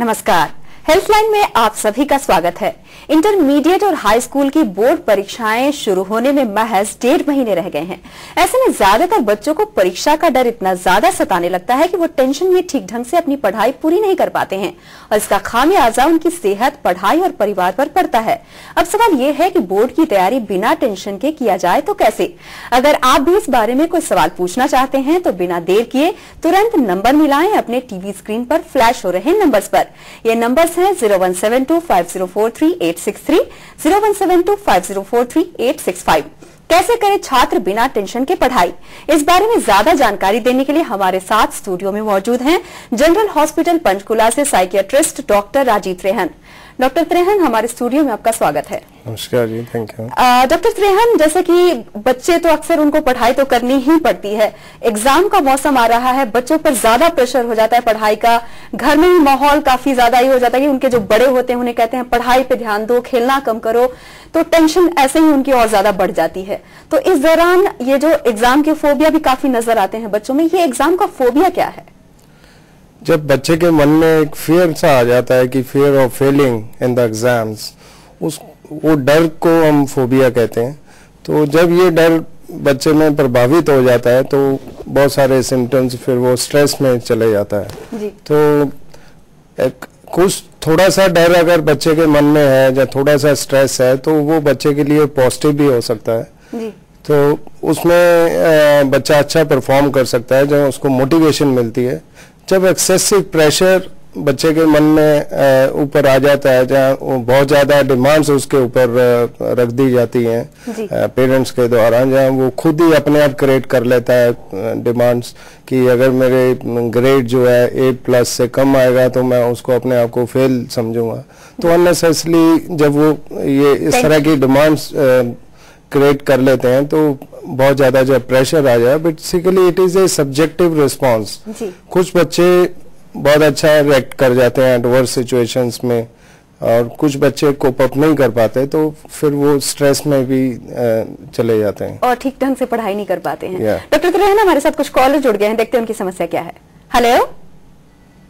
नमस्कार, हेल्थलाइन में आप सभी का स्वागत है। इंटरमीडिएट और हाई स्कूल की बोर्ड परीक्षाएं शुरू होने में महज 1.5 महीने रह गए हैं। ऐसे में ज्यादातर बच्चों को परीक्षा का डर इतना ज्यादा सताने लगता है कि वो टेंशन में ठीक ढंग से अपनी पढ़ाई पूरी नहीं कर पाते हैं और इसका खामियाजा उनकी सेहत, पढ़ाई और परिवार पर पड़ता है। अब सवाल ये है कि बोर्ड की तैयारी बिना टेंशन के किया जाए तो कैसे? अगर आप भी इस बारे में कोई सवाल पूछना चाहते हैं तो बिना देर किए तुरंत नंबर मिलाएं अपने टीवी स्क्रीन पर फ्लैश हो रहे नंबर्स पर। ये नंबर्स हैं 01725043-863, 01725043-865। कैसे करें छात्र बिना टेंशन के पढ़ाई? इस बारे में ज्यादा जानकारी देने के लिए हमारे साथ स्टूडियो में मौजूद हैं जनरल हॉस्पिटल पंचकुला से psychiatrist doctor Rajeev Trehan. Doctor Trehan, हमारे स्टूडियो में आपका स्वागत है। नमस्कार जी, थैंक यू। डॉक्टर त्रेहन, जैसे कि बच्चे तो अक्सर उनको पढ़ाई तो करनी ही पड़ती है। एग्जाम का मौसम आ रहा है, बच्चों पर ज्यादा प्रेशर हो जाता है पढ़ाई का। घर में भी माहौल काफी ज्यादा ये हो जाता है कि उनके जो बड़े होते हैं उन्हें कहते हैं पढ़ाई पे ध्यान दो, खेलना कम करो, तो टेंशन ऐसे ही उनकी और ज्यादा बढ़ जाती है। तो इस दौरान ये जो एग्जाम के फोबिया भी काफी नजर आते हैं बच्चों में, ये एग्जाम का फोबिया क्या है? जब बच्चे के मन में एक फियर सा आ जाता है कि fear of Fehling in the exams, वो डर को हम फोबिया कहते हैं। तो जब ये डर बच्चे में प्रभावित हो जाता है तो बहुत सारे सिम्टम्स, फिर वो स्ट्रेस में चले जाता है जी। तो एक कुछ थोड़ा सा डर अगर बच्चे के मन में है या थोड़ा सा स्ट्रेस है तो वो बच्चे के लिए पॉजिटिव भी हो सकता है जी। तो उसमें बच्चा अच्छा परफॉर्म कर सकता है जब उसको मोटिवेशन मिलती है। जब एक्सेसिव प्रेशर बच्चे के मन में ऊपर आ जाता है, जहाँ बहुत ज्यादा डिमांड्स उसके ऊपर रख दी जाती हैं पेरेंट्स के द्वारा, जहाँ वो खुद ही अपने आप क्रिएट कर लेता है डिमांड्स कि अगर मेरे ग्रेड जो है 8+ से कम आएगा तो मैं उसको अपने आप को फेल समझूंगा। तो अननेसेसरली जब वो ये इस तरह की डिमांड्स क्रिएट कर लेते हैं तो बहुत ज्यादा जब प्रेशर आ जाए, basically it is a subjective response. कुछ बच्चे बहुत अच्छा रिएक्ट कर जाते हैं एडवर्स सिचुएशंस में और कुछ बच्चे कोप अप नहीं कर पाते तो फिर वो स्ट्रेस में भी चले जाते हैं और ठीक ढंग से पढ़ाई नहीं कर पाते हैं। डॉक्टर त्रेहन, हमारे साथ कुछ कॉलर जुड़ गए हैं, देखते हैं उनकी समस्या क्या है। हेलो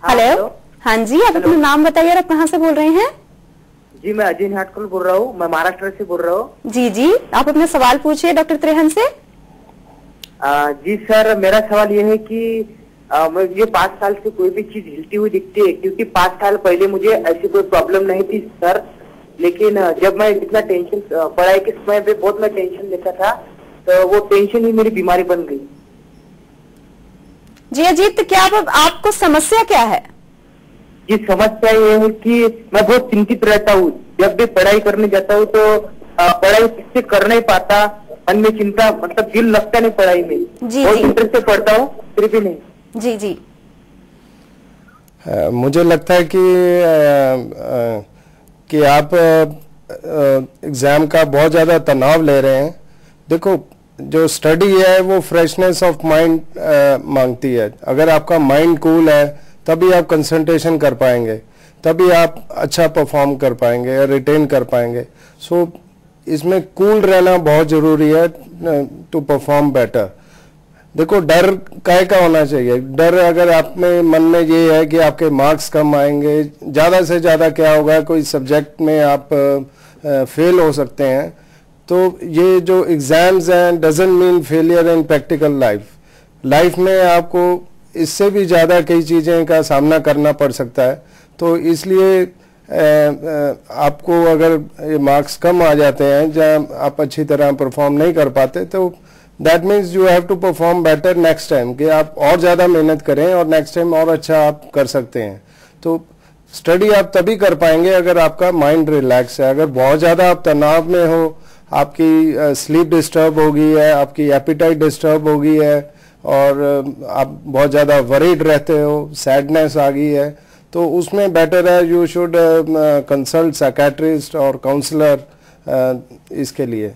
हेलो, हाँ जी, आप अपना नाम बताइए और आप कहाँ से बोल रहे हैं? जी, मैं अजय नाटकुल बोल रहा हूँ, मैं महाराष्ट्र से बोल रहा हूँ। जी जी, आप अपना सवाल पूछिए डॉक्टर त्रेहन से। जी सर, मेरा सवाल ये है कि मुझे 5 साल से कोई भी चीज हिलती हुई दिखती है, क्योंकि 5 साल पहले मुझे ऐसी कोई प्रॉब्लम नहीं थी सर, लेकिन जब मैं इतना टेंशन पढ़ाई के समय पे बहुत मैं टेंशन लेता था तो वो टेंशन ही मेरी बीमारी बन गई। जी अजीत, क्या आपको समस्या क्या है? जी, समस्या ये है कि मैं बहुत चिंतित रहता हूँ। जब भी पढ़ाई करने जाता हूँ तो पढ़ाई किससे कर नहीं पाता, मन में चिंता, मतलब दिल लगता नहीं पढ़ाई में। बहुत इंटरेस्ट से पढ़ता हूँ फिर भी नहीं। जी जी। मुझे लगता है कि आप एग्जाम का बहुत ज्यादा तनाव ले रहे हैं। देखो, जो स्टडी है वो फ्रेशनेस ऑफ माइंड मांगती है। अगर आपका माइंड कूल है तभी आप कंसंट्रेशन कर पाएंगे, तभी आप अच्छा परफॉर्म कर पाएंगे और रिटेन कर पाएंगे। सो इसमें कूल रहना बहुत जरूरी है टू परफॉर्म बेटर। देखो, डर काहे का होना चाहिए? डर अगर आप में मन में ये है कि आपके मार्क्स कम आएंगे, ज्यादा से ज्यादा क्या होगा, कोई सब्जेक्ट में आप फेल हो सकते हैं, तो ये जो एग्जाम्स हैं doesn't mean failure in practical life में आपको इससे भी ज्यादा कई चीजें का सामना करना पड़ सकता है। तो इसलिए आपको अगर मार्क्स कम आ जाते हैं, जहाँ आप अच्छी तरह परफॉर्म नहीं कर पाते, तो that means you have to perform better next time, कि आप और ज्यादा मेहनत करें और नेक्स्ट टाइम और अच्छा आप कर सकते हैं। तो स्टडी आप तभी कर पाएंगे अगर आपका माइंड रिलैक्स है। अगर बहुत ज्यादा आप तनाव में हो, आपकी स्लीप डिस्टर्ब हो गई है, आपकी एपिटाइट डिस्टर्ब हो गई है और आप बहुत ज्यादा वरीड रहते हो, सैडनेस आ गई है, तो उसमें बेटर है यू शुड कंसल्ट साइकियाट्रिस्ट और काउंसलर इसके लिए।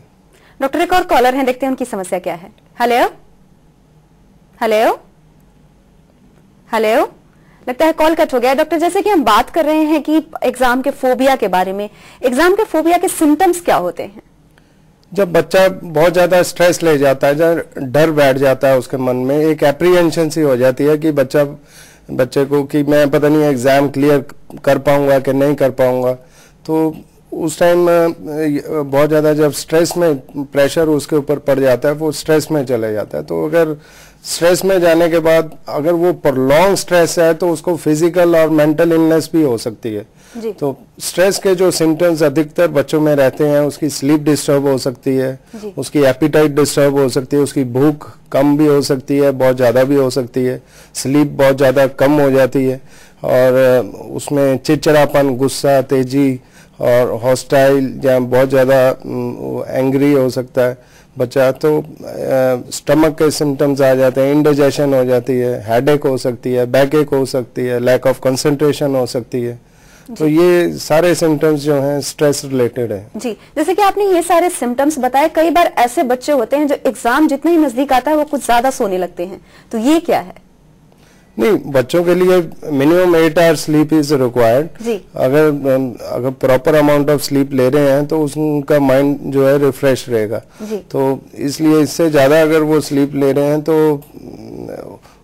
डॉक्टर, एक और कॉलर हैं, देखते हैं उनकी समस्या क्या है। हेलो हेलो हेलो, लगता है कॉल कट हो गया। डॉक्टर, जैसे कि हम बात कर रहे हैं कि एग्जाम के फोबिया के बारे में, एग्जाम के फोबिया के सिम्टम्स क्या होते हैं? जब बच्चा बहुत ज्यादा स्ट्रेस ले जाता है, जब डर बैठ जाता है उसके मन में, एक एप्रीहेंशन सी हो जाती है कि बच्चा बच्चे को कि मैं पता नहीं एग्जाम क्लियर कर पाऊंगा कि नहीं कर पाऊंगा। तो उस टाइम बहुत ज़्यादा जब स्ट्रेस में प्रेशर उसके ऊपर पड़ जाता है, वो स्ट्रेस में चले जाता है। तो अगर स्ट्रेस में जाने के बाद अगर वो प्रोलॉन्ग स्ट्रेस है तो उसको फिजिकल और मेंटल इलनेस भी हो सकती है। तो स्ट्रेस के जो सिम्टम्स अधिकतर बच्चों में रहते हैं, उसकी स्लीप डिस्टर्ब हो सकती है, उसकी एपिटाइट डिस्टर्ब हो सकती है, उसकी भूख कम भी हो सकती है, बहुत ज़्यादा भी हो सकती है, स्लीप बहुत ज़्यादा कम हो जाती है, और उसमें चिड़चिड़ापन, गुस्सा, तेजी और हॉस्टाइल या बहुत ज़्यादा एंग्री हो सकता है बच्चा। तो स्टमक के सिम्टम्स आ जाते हैं, इंडाइजेशन हो जाती है, हेडेक हो सकती है, बैकएक हो सकती है, लैक ऑफ कंसंट्रेशन हो सकती है। तो ये सारे सिम्टम्स जो हैं स्ट्रेस रिलेटेड है। जी, जैसे कि आपने ये सारे सिम्टम्स बताए, कई बार ऐसे बच्चे होते हैं जो एग्जाम जितने ही नजदीक आता है वो कुछ ज्यादा सोने लगते हैं, तो ये क्या है? नहीं, बच्चों के लिए minimum 8 hours sleep is required. अगर प्रॉपर अमाउंट ऑफ स्लीप ले रहे हैं तो उनका माइंड जो है रिफ्रेश रहेगा। तो इसलिए इससे ज्यादा अगर वो स्लीप ले रहे हैं तो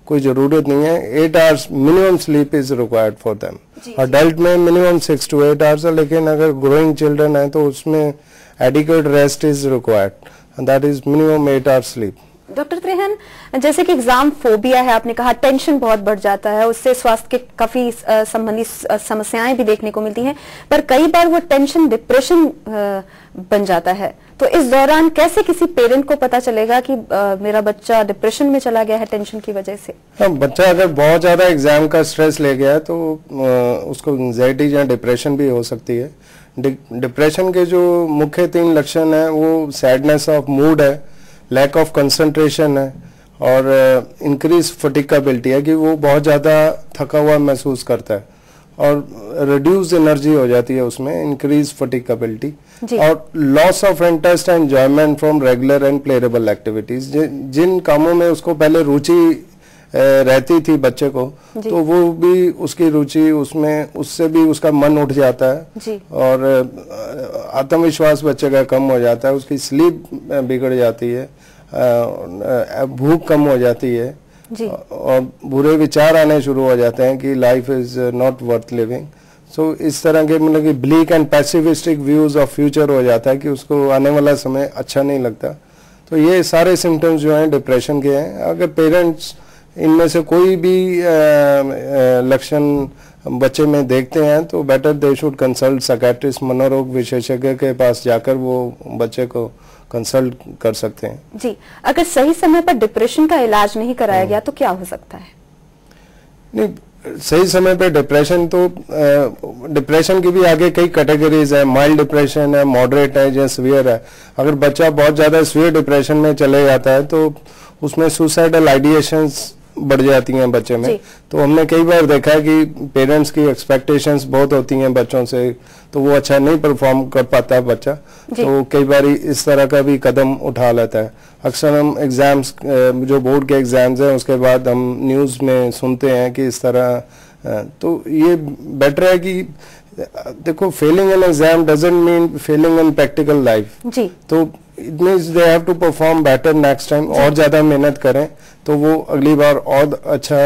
कोई जरूरत नहीं है। 8 hours minimum sleep is required for them. Adult में मिनिमम 6 to 8 आवर्स है, लेकिन अगर ग्रोइंग चिल्ड्रन है तो उसमें adequate rest is required, and that is minimum 8 hours sleep. Doctor Trehan, जैसे कि एग्जाम फोबिया है, आपने कहा टेंशन बहुत बढ़ जाता है, उससे स्वास्थ्य के काफी संबंधित समस्याएं भी देखने को मिलती हैं, पर कई बार वो टेंशन डिप्रेशन बन जाता है। तो इस दौरान कैसे किसी पेरेंट को पता चलेगा कि मेरा बच्चा डिप्रेशन में चला गया है टेंशन की वजह से? हाँ, बच्चा अगर बहुत ज्यादा एग्जाम का स्ट्रेस ले गया है तो उसको एंजाइटी या डिप्रेशन भी हो सकती है। डिप्रेशन के जो मुख्य 3 लक्षण है वो सैडनेस ऑफ मूड है, लैक ऑफ कंसंट्रेशन है, और इंक्रीज फटिकेबिलिटी है कि वो बहुत ज़्यादा थका हुआ महसूस करता है, और रिड्यूस एनर्जी हो जाती है उसमें, इंक्रीज फटिकेबिलिटी, और loss of interest and enjoyment from regular and pleasurable activities. जिन कामों में उसको पहले रुचि रहती थी बच्चे को, तो वो भी उसकी रुचि उसमें, उससे भी उसका मन उठ जाता है, और आत्मविश्वास बच्चे का कम हो जाता है, उसकी स्लीप बिगड़ जाती है, भूख कम हो जाती है, और बुरे विचार आने शुरू हो जाते हैं कि life is not worth living. So इस तरह के मतलब कि bleak and pessimistic views of future हो जाता है कि उसको आने वाला समय अच्छा नहीं लगता। तो ये सारे सिम्टम्स जो हैं डिप्रेशन के हैं। अगर पेरेंट्स इनमें से कोई भी लक्षण बच्चे में देखते हैं तो better they should consult psychiatrist, मनोरोग विशेषज्ञ के पास जाकर वो बच्चे को कंसल्ट कर सकते हैं। जी, अगर सही समय पर डिप्रेशन का इलाज नहीं कराया गया तो क्या हो सकता है? नहीं, सही समय पे डिप्रेशन, तो डिप्रेशन की भी आगे कई कैटेगरीज है, माइल्ड डिप्रेशन है, मॉडरेट है, या सीवियर है। अगर बच्चा बहुत ज्यादा सीवियर डिप्रेशन में चले जाता है तो उसमें सुसाइडल आइडिएशंस बढ़ जाती हैं बच्चे में। तो हमने कई बार देखा है कि पेरेंट्स की एक्सपेक्टेशंस बहुत होती हैं बच्चों से, तो वो अच्छा नहीं परफॉर्म कर पाता बच्चा, तो कई बार इस तरह का भी कदम उठा लेता है। अक्सर हम एग्जाम्स, जो बोर्ड के एग्जाम्स हैं, उसके बाद हम न्यूज़ में सुनते हैं कि इस तरह, तो ये बेटर है कि देखो, failing in exam doesn't mean failing in practical life. तो it means they have to perform better next time, और ज्यादा मेहनत करें तो वो अगली बार और अच्छा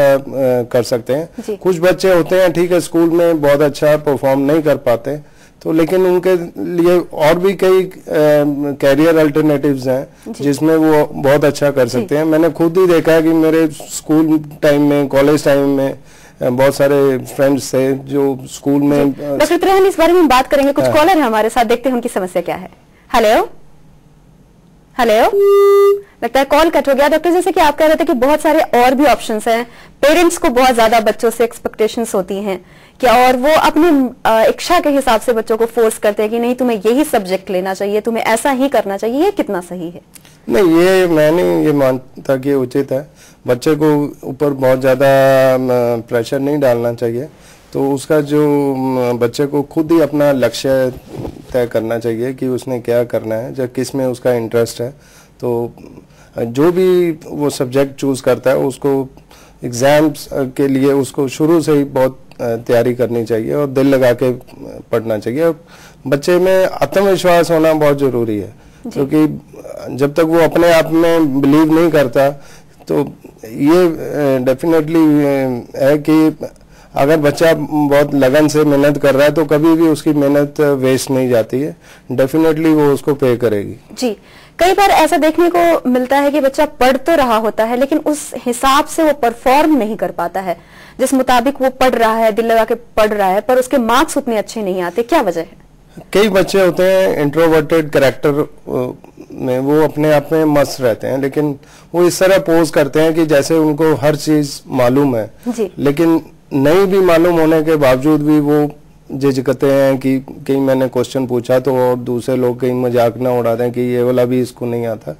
कर सकते हैं। कुछ बच्चे होते हैं, ठीक है, स्कूल में बहुत अच्छा परफॉर्म नहीं कर पाते, तो लेकिन उनके लिए और भी कई कैरियर अल्टरनेटिव्स हैं जिसमें वो बहुत अच्छा कर सकते हैं। मैंने खुद ही देखा है कि मेरे स्कूल टाइम में, कॉलेज टाइम में बहुत सारे फ्रेंड्स थे जो स्कूल में। डॉक्टर त्रेहन, इस बारे में बात करेंगे। कुछ कॉलर हैं हमारे साथ, देखते हैं उनकी समस्या क्या है। हेलो हेलो, लगता है कॉल कट हो गया। डॉक्टर, जैसे कि आप कह रहे थे कि बहुत सारे और भी ऑप्शंस हैं, पेरेंट्स को बहुत ज्यादा बच्चों से एक्सपेक्टेशंस होती हैं क्या, और वो अपनी इच्छा के हिसाब से बच्चों को फोर्स करते हैं कि नहीं तुम्हें यही सब्जेक्ट लेना चाहिए, तुम्हें ऐसा ही करना चाहिए, ये कितना सही है? नहीं, ये मैं नहीं ये मानता कि उचित है। बच्चे को ऊपर बहुत ज्यादा प्रेशर नहीं डालना चाहिए, तो उसका जो बच्चे को खुद ही अपना लक्ष्य तय करना चाहिए कि उसने क्या करना है, जब किस में उसका इंटरेस्ट है। तो जो भी वो सब्जेक्ट चूज करता है उसको एग्जाम्स के लिए उसको शुरू से ही बहुत तैयारी करनी चाहिए और दिल लगा के पढ़ना चाहिए। बच्चे में आत्मविश्वास होना बहुत जरूरी है, क्योंकि जब तक वो अपने आप में बिलीव नहीं करता तो ये डेफिनेटली है कि अगर बच्चा बहुत लगन से मेहनत कर रहा है तो कभी भी उसकी मेहनत वेस्ट नहीं जाती है, डेफिनेटली वो उसको पे करेगी। जी, कई बार ऐसा देखने को मिलता है कि बच्चा पढ़ तो रहा होता है लेकिन उस हिसाब से वो परफॉर्म नहीं कर पाता है जिस मुताबिक वो पढ़ रहा है, दिल लगा के पढ़ रहा है, पर उसके मार्क्स उतने अच्छे नहीं आते। क्या वजह है? कई बच्चे होते हैं इंट्रोवर्टेड कैरेक्टर में, वो अपने आप में मस्त रहते हैं, लेकिन वो इस तरह पोज करते हैं कि जैसे उनको हर चीज मालूम है, लेकिन नहीं भी मालूम होने के बावजूद भी वो झिझकते हैं कि कहीं मैंने क्वेश्चन पूछा तो और दूसरे लोग कहीं मजाक ना उड़ाते हैं कि ये वाला भी इसको नहीं आता।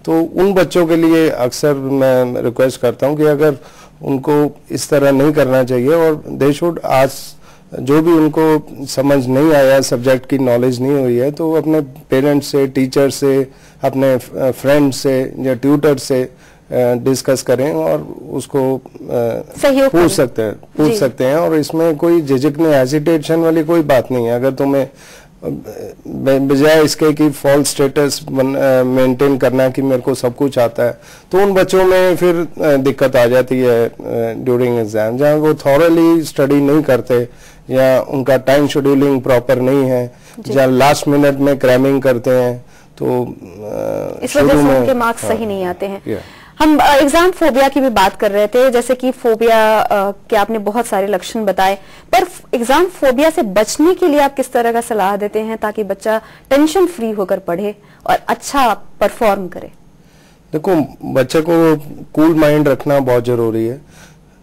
तो उन बच्चों के लिए अक्सर मैं रिक्वेस्ट करता हूं कि अगर उनको इस तरह नहीं करना चाहिए और दे शुड आज जो भी उनको समझ नहीं आया, सब्जेक्ट की नॉलेज नहीं हुई है, तो अपने पेरेंट्स से, टीचर से, अपने फ्रेंड से या ट्यूटर से डिस्कस करें और उसको पूछ सकते हैं और इसमें कोई झिझकने, हेजिटेशन वाली कोई बात नहीं है। अगर तुम्हें बजाय इसके कि फॉल्स स्टेटस मेंटेन करना कि मेरे को सब कुछ आता है, तो उन बच्चों में फिर दिक्कत आ जाती है ड्यूरिंग एग्जाम, जहाँ वो थॉरली स्टडी नहीं करते या उनका टाइम शेड्यूलिंग प्रॉपर नहीं है, जहाँ लास्ट मिनट में क्रैमिंग करते हैं, तो इस वजह से उनके मार्क्स सही नहीं आते हैं। हम एग्जाम फोबिया की भी बात कर रहे थे, जैसे कि फोबिया के आपने बहुत सारे लक्षण बताए, पर एग्जाम फोबिया से बचने के लिए आप किस तरह का सलाह देते हैं ताकि बच्चा टेंशन फ्री होकर पढ़े और अच्छा परफॉर्म करे? देखो, बच्चे को कूल माइंड रखना बहुत जरूरी है,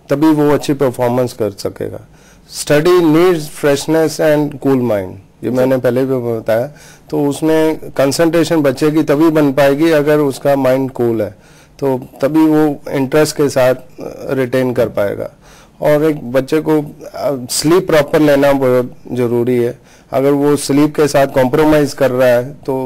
तभी वो अच्छी परफॉर्मेंस कर सकेगा। Study needs freshness and cool mind, ये मैंने पहले भी बताया। तो उसमें कंसंट्रेशन बच्चे की तभी बन पाएगी अगर उसका माइंड कूल है, तो तभी वो इंटरेस्ट के साथ रिटेन कर पाएगा। और एक बच्चे को स्लीप प्रॉपर लेना बहुत जरूरी है। अगर वो स्लीप के साथ कॉम्प्रोमाइज कर रहा है तो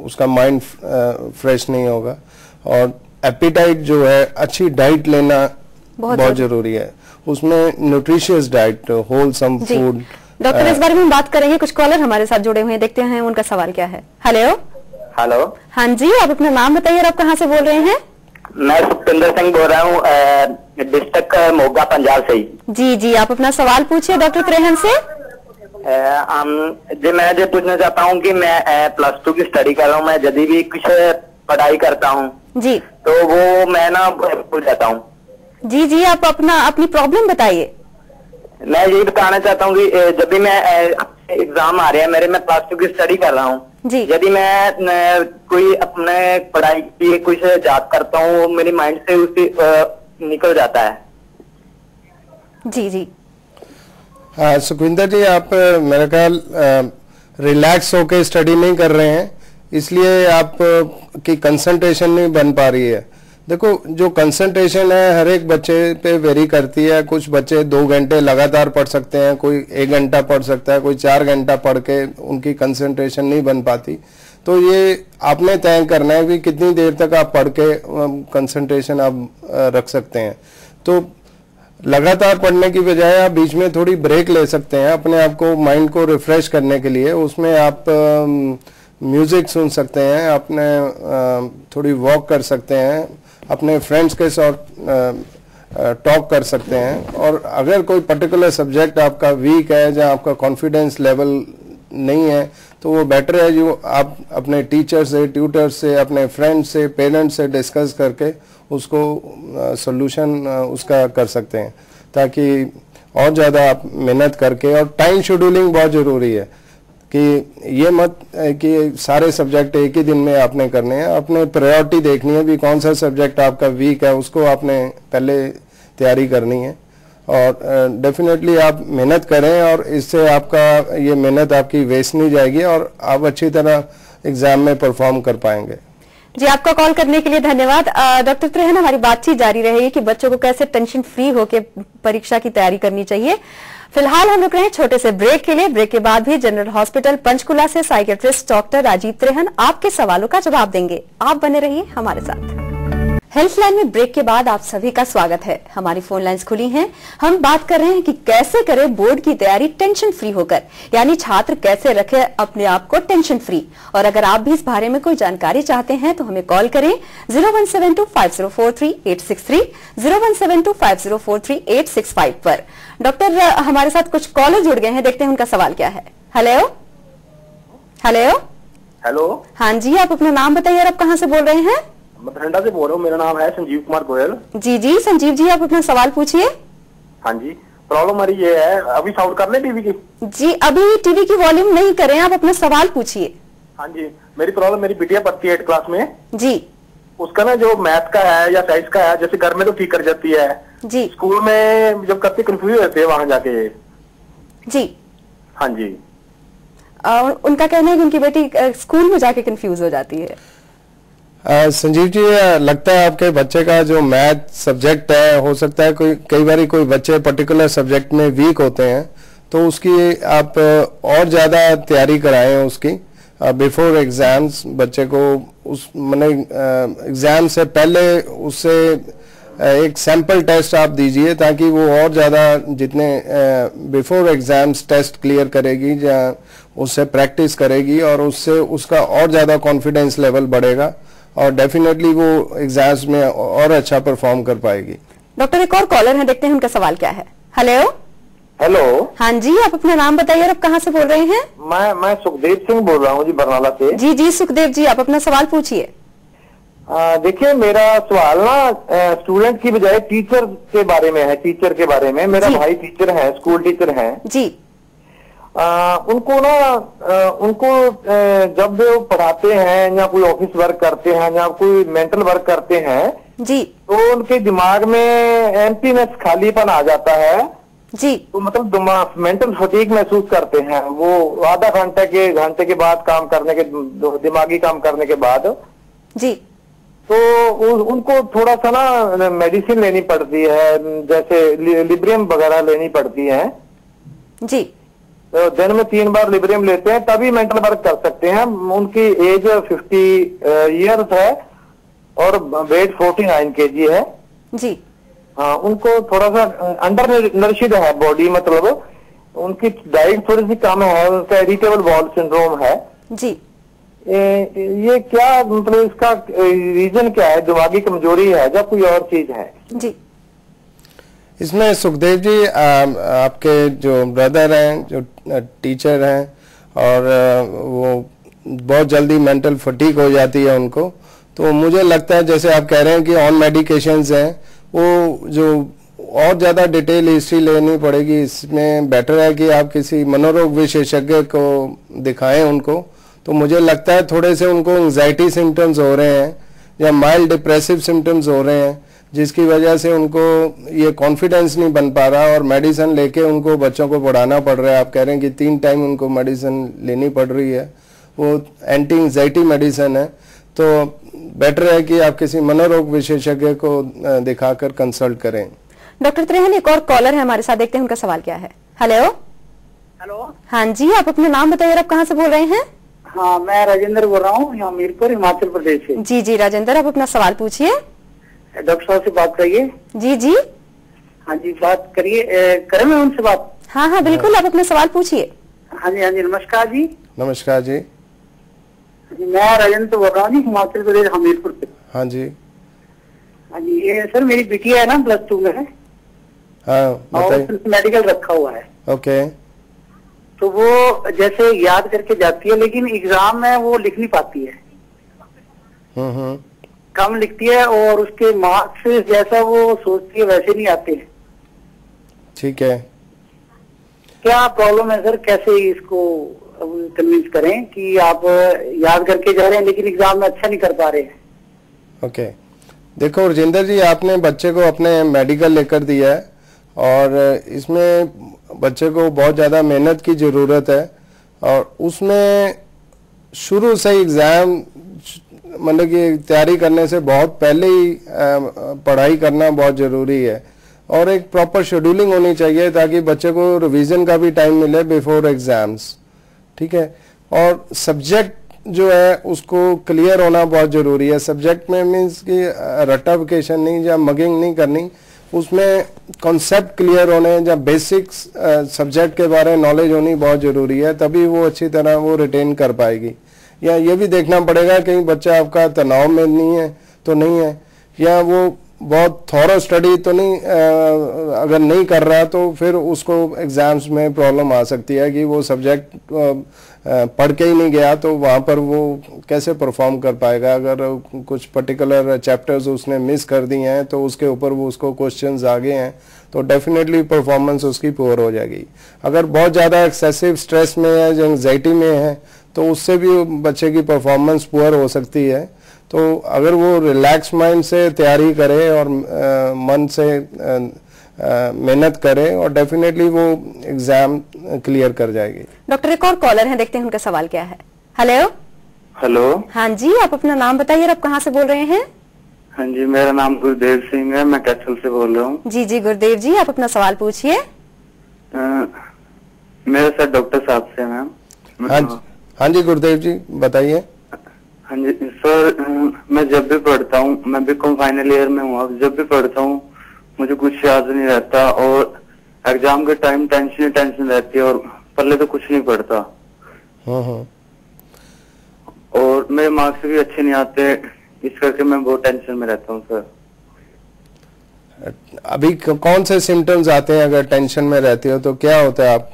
उसका माइंड फ्रेश नहीं होगा। और एपिटाइट जो है, अच्छी डाइट लेना बहुत जरूरी है, उसमें nutritious diet, wholesome food. Doctor, इस बारे में बात करेंगे। कुछ कॉलर हमारे साथ जुड़े हुए हैं, देखते हैं उनका सवाल क्या है। हेलो। हाँ जी, आप अपना नाम बताइए और आप कहाँ से बोल रहे हैं? मैं सुखविंदर सिंह बोल रहा हूँ, डिस्ट्रिक्ट मोगा, पंजाब से ही। जी, आप अपना सवाल पूछिए डॉक्टर त्रेहन से। जी, मैं ये पूछना चाहता हूँ कि मैं +2 की स्टडी कर रहा हूँ। मैं यदि भी कुछ पढ़ाई करता हूँ जी, तो वो मैं ना भूल जाता हूँ। जी, आप अपनी प्रॉब्लम बताइए। मैं यही बताना चाहता हूँ कि जब भी मैं एग्जाम आ रहे हैं मेरे, मैं +2 की स्टडी कर रहा हूँ, यदि मैं कोई अपने पढ़ाई की कुछ याद करता हूँ, मेरी माइंड से उसी निकल जाता है। जी। हाँ सुखविंदर जी, आप मेरे ख्याल रिलैक्स होके स्टडी नहीं कर रहे हैं, इसलिए आप की कंसंट्रेशन नहीं बन पा रही है। देखो, जो कंसंट्रेशन है हर एक बच्चे पे वेरी करती है। कुछ बच्चे 2 घंटे लगातार पढ़ सकते हैं, कोई 1 घंटा पढ़ सकता है, कोई 4 घंटा पढ़ के उनकी कंसंट्रेशन नहीं बन पाती। तो ये आपने तय करना है कि कितनी देर तक आप पढ़ के कंसंट्रेशन आप रख सकते हैं। तो लगातार पढ़ने की बजाय आप बीच में थोड़ी ब्रेक ले सकते हैं अपने आप को, माइंड को रिफ्रेश करने के लिए। उसमें आप म्यूजिक सुन सकते हैं, अपने थोड़ी वॉक कर सकते हैं, अपने फ्रेंड्स के साथ टॉक कर सकते हैं। और अगर कोई पर्टिकुलर सब्जेक्ट आपका वीक है, जहां आपका कॉन्फिडेंस लेवल नहीं है, तो वो बेटर है जो आप अपने टीचर से, ट्यूटर से, अपने फ्रेंड्स से, पेरेंट्स से डिस्कस करके उसको सॉल्यूशन उसका कर सकते हैं, ताकि और ज़्यादा आप मेहनत करके। और टाइम शेड्यूलिंग बहुत ज़रूरी है कि ये मत कि सारे सब्जेक्ट एक ही दिन में आपने करने हैं। अपने प्रायोरिटी देखनी है भी कौन सा सब्जेक्ट आपका वीक है, उसको आपने पहले तैयारी करनी है। और डेफिनेटली आप मेहनत करें और इससे आपका ये मेहनत आपकी वेस्ट नहीं जाएगी और आप अच्छी तरह एग्जाम में परफॉर्म कर पाएंगे। जी, आपका कॉल करने के लिए धन्यवाद। डॉक्टर त्रेहन, हमारी बातचीत जारी रहेगी कि बच्चों को कैसे टेंशन फ्री होकर परीक्षा की तैयारी करनी चाहिए। फिलहाल हम रुक रहे हैं छोटे से ब्रेक के लिए। ब्रेक के बाद भी जनरल हॉस्पिटल पंचकुला से साइकियाट्रिस्ट डॉक्टर राजीव त्रेहन आपके सवालों का जवाब देंगे। आप बने रहिए हमारे साथ। हेल्पलाइन में ब्रेक के बाद आप सभी का स्वागत है। हमारी फोन लाइंस खुली हैं। हम बात कर रहे हैं कि कैसे करें बोर्ड की तैयारी टेंशन फ्री होकर, यानी छात्र कैसे रखे अपने आप को टेंशन फ्री। और अगर आप भी इस बारे में कोई जानकारी चाहते हैं तो हमें कॉल करें 01725043863, 01725043865 पर। डॉक्टर, हमारे साथ कुछ कॉलर जुड़ गए हैं, देखते हैं उनका सवाल क्या है। Hello hello hello. हाँ जी, आप अपना नाम बताइए और आप कहाँ से बोल रहे हैं? मैं बठिंडा से बोल रहा हूँ, मेरा नाम है संजीव कुमार गोयल। जी जी संजीव जी, आप अपना सवाल पूछिए। हाँ जी, प्रॉब्लम हमारी ये है, अभी साउंड कर ले टीवी की? जी, अभी टीवी की वॉल्यूम नहीं करें, आप अपना सवाल पूछिए। हाँ जी, मेरी प्रॉब्लम, मेरी बिटिया पढ़ती है 8 क्लास में जी। उसका ना जो मैथ का है या साइंस का है, जैसे घर में तो ठीक कर जाती है जी, स्कूल में जब करते कंफ्यूज होते हैं वहां जाके। जी हाँ जी। उनका कहना है कि उनकी बेटी स्कूल में जाके कंफ्यूज हो जाती है। संजीव जी, लगता है आपके बच्चे का जो मैथ सब्जेक्ट है, हो सकता है कई बार कोई बच्चे पर्टिकुलर सब्जेक्ट में वीक होते हैं, तो उसकी आप और ज्यादा तैयारी कराएं उसकी बिफोर एग्जाम्स। बच्चे को उस मैंने एग्जाम से पहले उससे एक सैंपल टेस्ट आप दीजिए, ताकि वो और ज्यादा जितने बिफोर एग्जाम्स टेस्ट क्लियर करेगी, उससे प्रैक्टिस करेगी और उससे उसका और ज्यादा कॉन्फिडेंस लेवल बढ़ेगा और डेफिनेटली वो एग्जाम्स में और अच्छा परफॉर्म कर पाएगी। डॉक्टर, एक और कॉलर है, देखते हैं उनका सवाल क्या है। Hello hello. हाँ जी, आप अपना नाम बताइए और आप कहाँ से बोल रहे हैं? मैं सुखदेव सिंह बोल रहा हूँ जी, बरनाला से। जी जी सुखदेव जी, आप अपना सवाल पूछिए। देखिए, मेरा सवाल ना स्टूडेंट की बजाय टीचर के बारे में है। टीचर के बारे में, मेरा भाई टीचर है, स्कूल टीचर है जी। उनको जब वो पढ़ाते हैं या कोई ऑफिस वर्क करते हैं या कोई मेंटल वर्क करते हैं जी, तो उनके दिमाग में एम्प्टीनेस, खालीपन आ जाता है जी। तो मतलब मेंटल फटीग महसूस करते हैं। वो आधा घंटे के बाद काम करने के, दिमागी काम करने के बाद जी, तो उनको थोड़ा सा ना मेडिसिन लेनी पड़ती है, जैसे लिब्रियम वगैरह लेनी पड़ती है जी। तो दिन में 3 बार लिब्रियम लेते हैं, तभी मेंटल वर्क कर सकते हैं। उनकी एज 50 इयर्स है और वेट 49 kg है जी। हाँ, उनको थोड़ा सा अंडर नरिशिड है बॉडी, मतलब उनकी डाइट थोड़ी सी कम है, उनका इरिटेबल बाउल सिंड्रोम है जी। ये क्या मतलब इसका रीजन क्या है? दिमागी कमजोरी है या कोई और चीज है? जी, इसमें सुखदेव जी, आपके जो ब्रदर हैं, जो टीचर हैं, और वो बहुत जल्दी मेंटल फटीग हो जाती है उनको, तो मुझे लगता है जैसे आप कह रहे हैं कि ऑन मेडिकेशंस हैं, वो जो और ज़्यादा डिटेल हिस्ट्री लेनी पड़ेगी। इसमें बेटर है कि आप किसी मनोरोग विशेषज्ञ को दिखाएं उनको। तो मुझे लगता है थोड़े से उनको एंजाइटी सिम्टम्स हो रहे हैं या माइल्ड डिप्रेसिव सिम्टम्स हो रहे हैं, जिसकी वजह से उनको ये कॉन्फिडेंस नहीं बन पा रहा और मेडिसिन लेके उनको बच्चों को पढ़ाना पड़ रहा है। आप कह रहे हैं कि 3 टाइम उनको मेडिसिन लेनी पड़ रही है, वो एंटी एंजाइटी मेडिसिन है। तो बेटर है कि आप किसी मनोरोग विशेषज्ञ को दिखाकर कंसल्ट करें। डॉक्टर त्रेहन, एक और कॉलर है हमारे साथ, देखते हैं उनका सवाल क्या है। Hello hello. हाँ जी, आप अपना नाम बताइए और आप कहाँ से बोल रहे हैं? हाँ, मैं राजेंद्र बोल रहा हूँ, यहाँ मीरपुर, हिमाचल प्रदेश से। जी जी राजेंद्र, आप अपना सवाल पूछिए। डॉक्टर साहब से बात करिए। जी जी। हाँ जी, बात करिए। करें मैं उनसे बात? हाँ हाँ बिल्कुल, आप अपना सवाल पूछिए। हाँ जी, हाँ जी, नमस्कार जी। नमस्कार जी। मैं राजेंद्र बोल रहा हूँ जी, हिमाचल प्रदेश, हमीरपुर से। हाँ जी। हाँ जी, ये सर मेरी बिटिया है ना, +2 में है। हाँ और मेडिकल रखा हुआ है। ओके। तो वो जैसे याद करके जाती है, लेकिन एग्जाम में वो लिख नहीं पाती है। कम लिखती है और उसके मार्क्स जैसा वो सोचती है वैसे नहीं आते। ठीक है। क्या प्रॉब्लम है सर? कैसे इसको कन्विंस करें कि आप याद करके जा रहे हैं लेकिन एग्जाम में अच्छा नहीं कर पा रहे हैं? ओके, देखो राजेंद्र जी, आपने बच्चे को अपने मेडिकल लेकर दिया है और इसमें बच्चे को बहुत ज़्यादा मेहनत की ज़रूरत है और उसमें शुरू से एग्ज़ाम मतलब कि तैयारी करने से बहुत पहले ही पढ़ाई करना बहुत ज़रूरी है और एक प्रॉपर शेड्यूलिंग होनी चाहिए ताकि बच्चे को रिवीजन का भी टाइम मिले बिफोर एग्ज़ाम्स। ठीक है। और सब्जेक्ट जो है उसको क्लियर होना बहुत जरूरी है। सब्जेक्ट में मीन्स कि रट्टाफिकेशन नहीं या मगिंग नहीं करनी, उसमें कॉन्सेप्ट क्लियर होने या बेसिक्स सब्जेक्ट के बारे में नॉलेज होनी बहुत जरूरी है, तभी वो अच्छी तरह वो रिटेन कर पाएगी। या ये भी देखना पड़ेगा कहीं बच्चा आपका तनाव में नहीं है तो नहीं है, या वो बहुत थॉरो स्टडी तो नहीं अगर नहीं कर रहा तो फिर उसको एग्जाम्स में प्रॉब्लम आ सकती है कि वो सब्जेक्ट पढ़ के ही नहीं गया तो वहाँ पर वो कैसे परफॉर्म कर पाएगा। अगर कुछ पर्टिकुलर चैप्टर्स उसने मिस कर दिए हैं तो उसके ऊपर वो उसको क्वेश्चंस आ गए हैं तो डेफिनेटली परफॉर्मेंस उसकी पुअर हो जाएगी। अगर बहुत ज़्यादा एक्सेसिव स्ट्रेस में है, एंजाइटी में है, तो उससे भी बच्चे की परफॉर्मेंस पुअर हो सकती है। तो अगर वो रिलैक्स माइंड से तैयारी करे और मन से मेहनत करे और डेफिनेटली वो एग्जाम क्लियर कर जाएगी। डॉक्टर, एक और कॉलर हैं, देखते हैं उनका सवाल क्या है। हेलो। हेलो। हाँ जी, आप अपना नाम बताइए और आप कहाँ से बोल रहे हैं? हाँ जी, मेरा नाम गुरदेव सिंह है, मैं कैथल से बोल रहा हूँ। जी जी गुरदेव जी, आप अपना सवाल पूछिए। मेरा सर डॉक्टर साहब से मैम। हाँ जी गुरदेव जी बताइए। हाँ जी सर, मैं जब भी पढ़ता हूँ, मैं बीकॉम फाइनल ईयर में हूँ, अब जब भी पढ़ता हूँ मुझे कुछ याद नहीं रहता और एग्जाम के टाइम टेंशन रहती है और पहले तो कुछ नहीं पढ़ता। और मेरे मार्क्स भी अच्छे नहीं आते, इस करके मैं बहुत टेंशन में रहता हूँ सर। अभी कौन से सिम्टम्स आते हैं अगर टेंशन में रहते हो तो क्या होता है, आप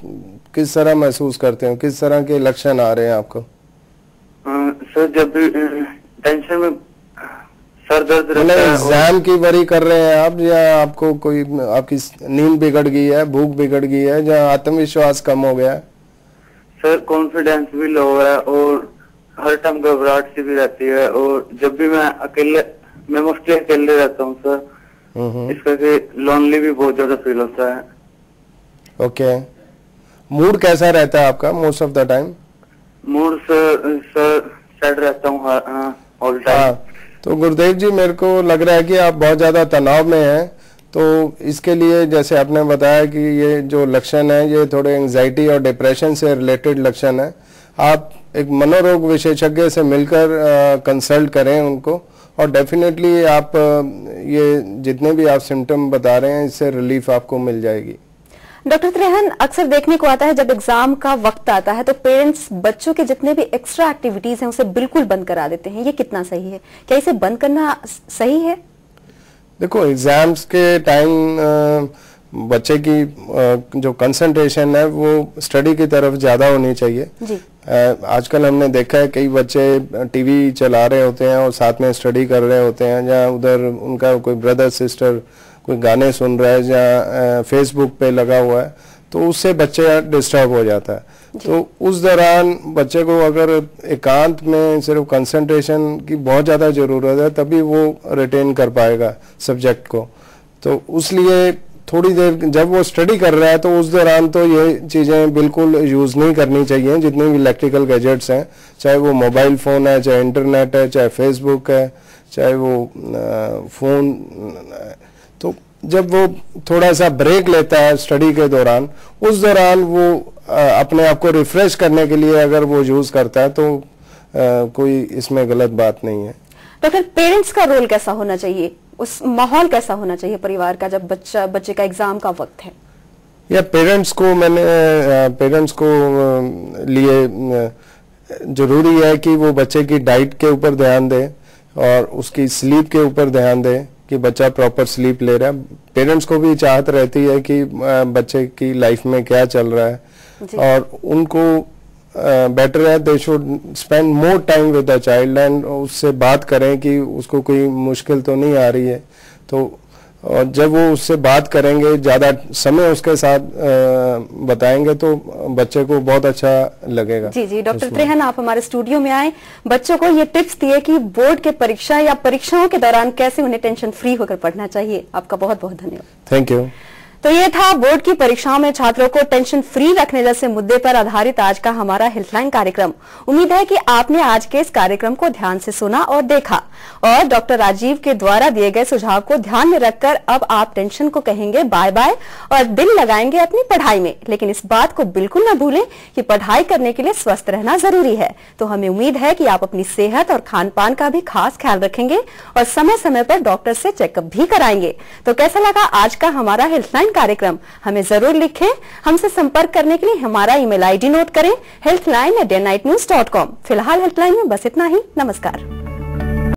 किस तरह महसूस करते हो, किस तरह के लक्षण आ रहे हैं आपको? सर जब भी टेंशन में सर दर्द रहता है। एग्जाम की वरी कर रहे हैं आप, या आपको कोई आपकी नींद बिगड़ गई है, भूख बिगड़ गई है, या आत्मविश्वास कम हो गया है? सर कॉन्फिडेंस भी लो है और हर टाइम घबराहट सी भी रहती है और जब भी मैं मोस्टली अकेले रहता हूँ सर, इस करके लोनली भी बहुत ज्यादा फील होता है। ओके, मूड कैसा रहता है आपका most of the time? Mood sir sad रहता हूँ ऑल टाइम। तो गुरदेव जी मेरे को लग रहा है कि आप बहुत ज्यादा तनाव में हैं, तो इसके लिए जैसे आपने बताया कि ये जो लक्षण है ये थोड़े एंजाइटी और डिप्रेशन से रिलेटेड लक्षण है। आप एक मनोरोग विशेषज्ञ से मिलकर कंसल्ट करें उनको, और डेफिनेटली आप ये जितने भी आप सिम्टम बता रहे हैं इससे रिलीफ आपको मिल जाएगी। डॉक्टर त्रेहन, अक्सर देखने को आता है जब एग्जाम का वक्त आता है तो पेरेंट्स बच्चों के जितने भी एक्स्ट्रा एक्टिविटीज हैं उसे बिल्कुल बंद करा देते हैं, ये कितना सही है? क्या इसे बंद करना सही है? देखो, एग्जाम्स के टाइम बच्चे की जो कंसंट्रेशन है वो स्टडी की तरफ ज्यादा होनी चाहिए जी। आजकल हमने देखा है कई बच्चे टीवी चला रहे होते हैं और साथ में स्टडी कर रहे होते हैं, या उधर उनका कोई ब्रदर सिस्टर कोई गाने सुन रहा है या फेसबुक पे लगा हुआ है, तो उससे बच्चे डिस्टर्ब हो जाता है। तो उस दौरान बच्चे को अगर एकांत में सिर्फ कंसंट्रेशन की बहुत ज़्यादा ज़रूरत है तभी वो रिटेन कर पाएगा सब्जेक्ट को। तो उसलिए थोड़ी देर जब वो स्टडी कर रहा है तो उस दौरान तो ये चीज़ें बिल्कुल यूज़ नहीं करनी चाहिए, जितने भी इलेक्ट्रिकल गैजेट्स हैं, चाहे वो मोबाइल फ़ोन है, चाहे इंटरनेट है, चाहे फेसबुक है, चाहे वो फ़ोन। तो जब वो थोड़ा सा ब्रेक लेता है स्टडी के दौरान, उस दौरान वो अपने आप को रिफ्रेश करने के लिए अगर वो यूज करता है तो कोई इसमें गलत बात नहीं है। तो फिर पेरेंट्स का रोल कैसा होना चाहिए, उस माहौल कैसा होना चाहिए परिवार का जब बच्चे का एग्जाम का वक्त है? या पेरेंट्स को लिए जरूरी है कि वो बच्चे की डाइट के ऊपर ध्यान दे और उसकी स्लीप के ऊपर ध्यान दे कि बच्चा प्रॉपर स्लीप ले रहा है। पेरेंट्स को भी चाहत रहती है कि बच्चे की लाइफ में क्या चल रहा है और उनको बेटर है they should spend more time with the child and उससे बात करें कि उसको कोई मुश्किल तो नहीं आ रही है। तो और जब वो उससे बात करेंगे, ज्यादा समय उसके साथ बताएंगे तो बच्चे को बहुत अच्छा लगेगा। जी जी डॉक्टर त्रेहन, आप हमारे स्टूडियो में आए, बच्चों को ये टिप्स दिए कि बोर्ड के परीक्षा या परीक्षाओं के दौरान कैसे उन्हें टेंशन फ्री होकर पढ़ना चाहिए। आपका बहुत बहुत धन्यवाद। Thank you. तो ये था बोर्ड की परीक्षाओं में छात्रों को टेंशन फ्री रखने जैसे मुद्दे पर आधारित आज का हमारा हेल्पलाइन कार्यक्रम। उम्मीद है कि आपने आज के इस कार्यक्रम को ध्यान से सुना और देखा और डॉक्टर राजीव के द्वारा दिए गए सुझाव को ध्यान में रखकर अब आप टेंशन को कहेंगे बाय बाय और दिल लगाएंगे अपनी पढ़ाई में। लेकिन इस बात को बिल्कुल न भूलें कि पढ़ाई करने के लिए स्वस्थ रहना जरूरी है। तो हमें उम्मीद है कि आप अपनी सेहत और खान पान का भी खास ख्याल रखेंगे और समय समय पर डॉक्टर से चेकअप भी कराएंगे। तो कैसा लगा आज का हमारा हेल्पलाइन कार्यक्रम? हमें जरूर लिखें। हमसे संपर्क करने के लिए हमारा ईमेल आईडी नोट करें, healthline@dayandnightnews.com। फिलहाल हेल्पलाइन में बस इतना ही। नमस्कार।